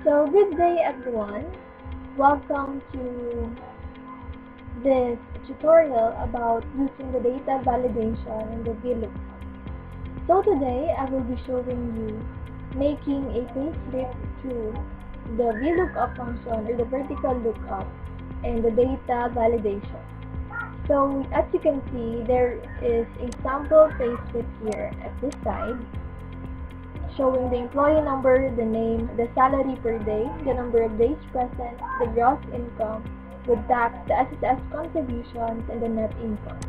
So good day everyone. Welcome to this tutorial about using the data validation in the Vlookup. So today I will be showing you making a payslip through the Vlookup function or the vertical lookup and the data validation. So as you can see, there is a sample payslip here at this side, showing the employee number, the name, the salary per day, the number of days present, the gross income, with tax, the SSS contributions, and the net income.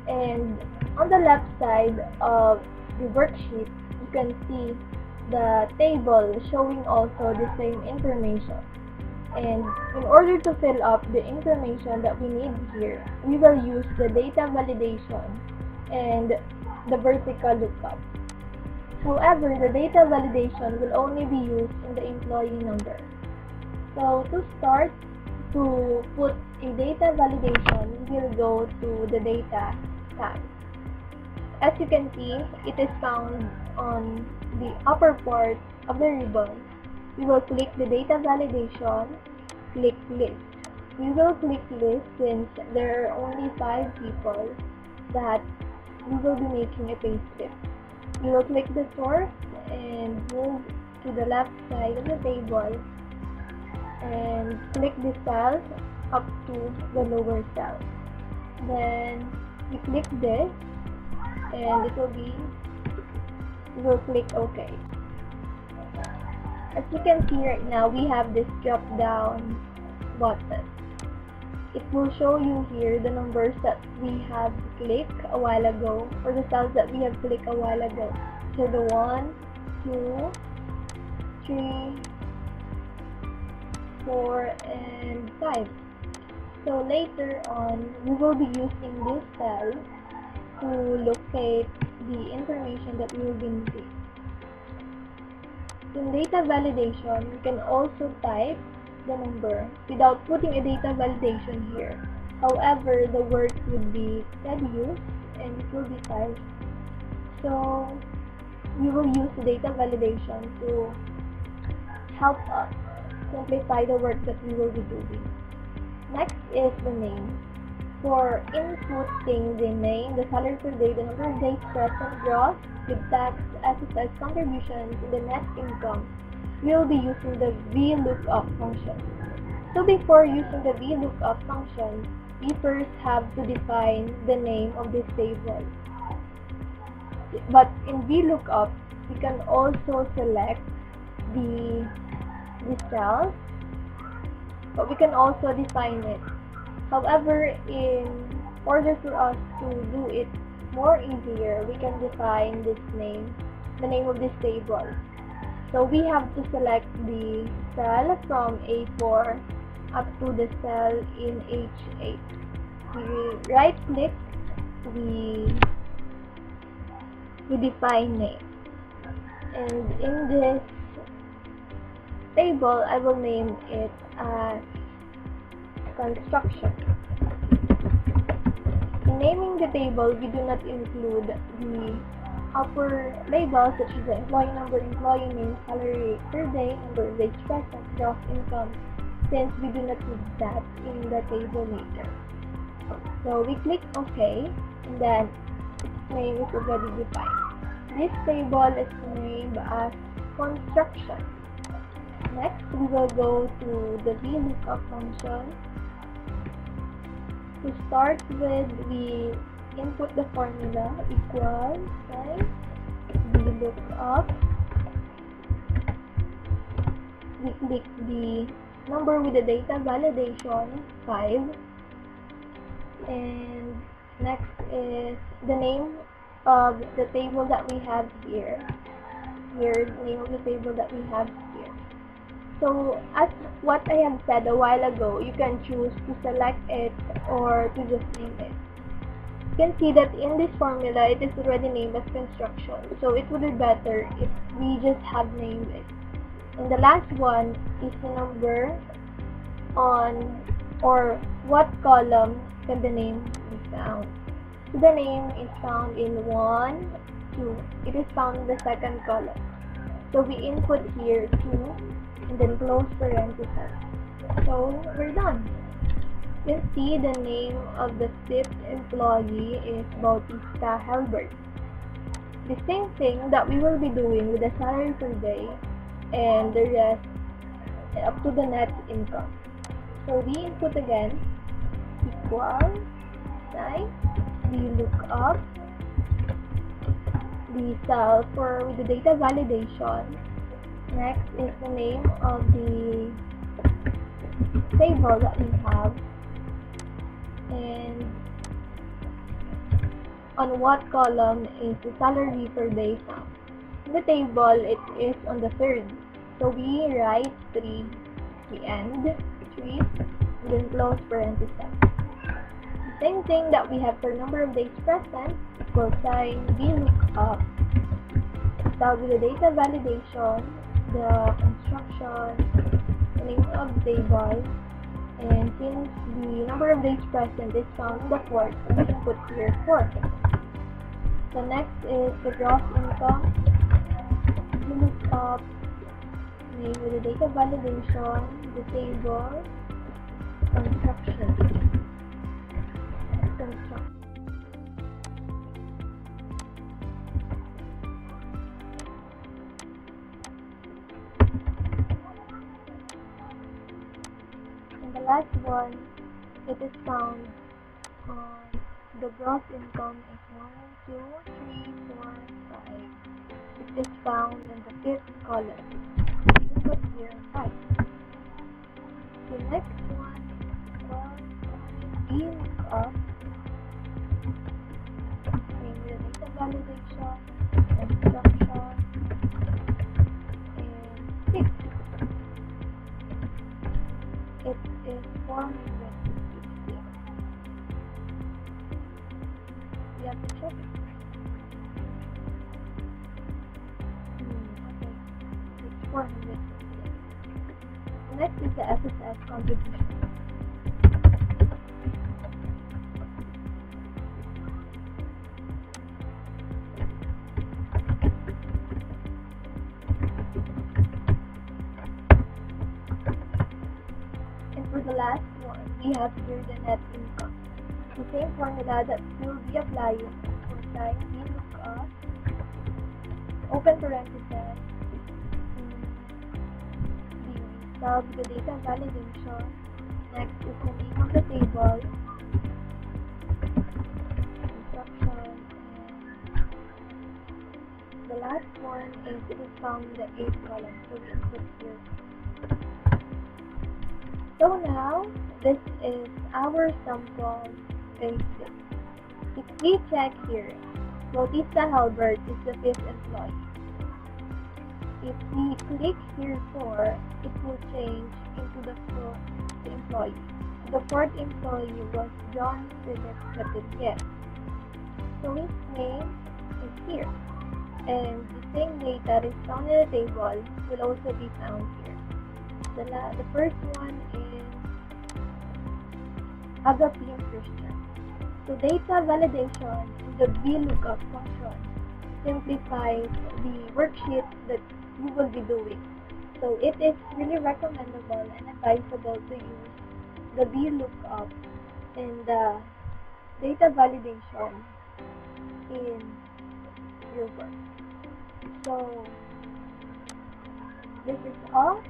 And on the left side of the worksheet, you can see the table showing also the same information. And in order to fill up the information that we need here, we will use the data validation and the vertical lookup. However, the data validation will only be used in the employee number. So to start, to put a data validation, we will go to the data tab. As you can see, it is found on the upper part of the ribbon. We will click the data validation, click list. We will click list since there are only 5 people that we will be making a payslip. You will click the source and move to the left side of the table and click the cell up to the lower cell. Then you click this and you will click OK. As you can see right now, we have this drop down button. It will show you here the numbers that we have clicked a while ago, or the cells that we have clicked a while ago. So the 1, 2, 3, 4, and 5. So later on, we will be using this cell to locate the information that we will be needing. In data validation, you can also type the number without putting a data validation here. However, the word would be tedious and it will be typed. So we will use the data validation to help us simplify the work that we will be doing. Next is the name. For inputting the name, the salary per day, the number of days present, gross, with tax, SSS contributions, and the net income, we will be using the Vlookup function. So before using the Vlookup function, we first have to define the name of this table. But in Vlookup, we can also select the cells, but we can also define it. However, in order for us to do it more easier, we can define this name, the name of this table. So we have to select the cell from A4 up to the cell in H8. We right click, we define name. And in this table, I will name it as construction. In naming the table, we do not include the upper labels such as the employee number, employee name, salary per day, number of days present, gross income, since we do not need that in the table later. So we click OK, and then its name is already defined. This table is named as construction. Next, we will go to the Vlookup function. To start with, we input the formula equals Vlookup. We click the number with the data validation 5, and next is the name of the table that we have here. The name of the table that we have here. So as what I have said a while ago, you can choose to select it or to just name it. You can see that in this formula, it is already named as construction. So it would be better if we just have named it. And the last one is the number on, or what column can the name be found. So the name is found in 1, 2. It is found in the second column. So we input here 2, and then close parentheses. So we're done. You can see the name of the fifth employee is Bautista Helbert. The same thing that we will be doing with the salary per day and the rest up to the net income. So we input again equal sign, we look up the cell with the data validation. Next is the name of the table that we have, and on what column is the salary per day found. In the table, it is on the third. So we write 3, we end 3, and then close parentheses. The same thing that we have for number of days present, equal sign, Vlookup. Start with the data validation, the construction, the name of the table, and since the number of days present is found in the fourth, we can put here 4. The next is the gross income. We look up name with the data validation, the table, construction. And the last one, it is found on the gross income is 1, 2, 3, 4, 5. It is found in the fifth column. You can put here 5. The next one is we look up name with the data validation, construction, and 6. It is 460. We have to check it. Okay, it's 460. Next is the SSS contribution. And for the last one, we have here the net income. The same formula that we will be applying for time we look up, open parentheses, the sub the data validation. Next is the name of the table, instruction, and the last one is it is found in the 8th column, so we input here. So now, this is our sample basic. If we check here, Bautista Helbert is the 5th employee. If we click here 4, it will change into the 4th employee. The 4th employee was John Philip Petitpier. So his name is here. And the same data that is found in the table will also be found here. The first one is Agapim Christian. So data validation in the Vlookup function simplifies the worksheet that you will be doing. So it is really recommendable and advisable to use the Vlookup and the data validation in your work. So this is all.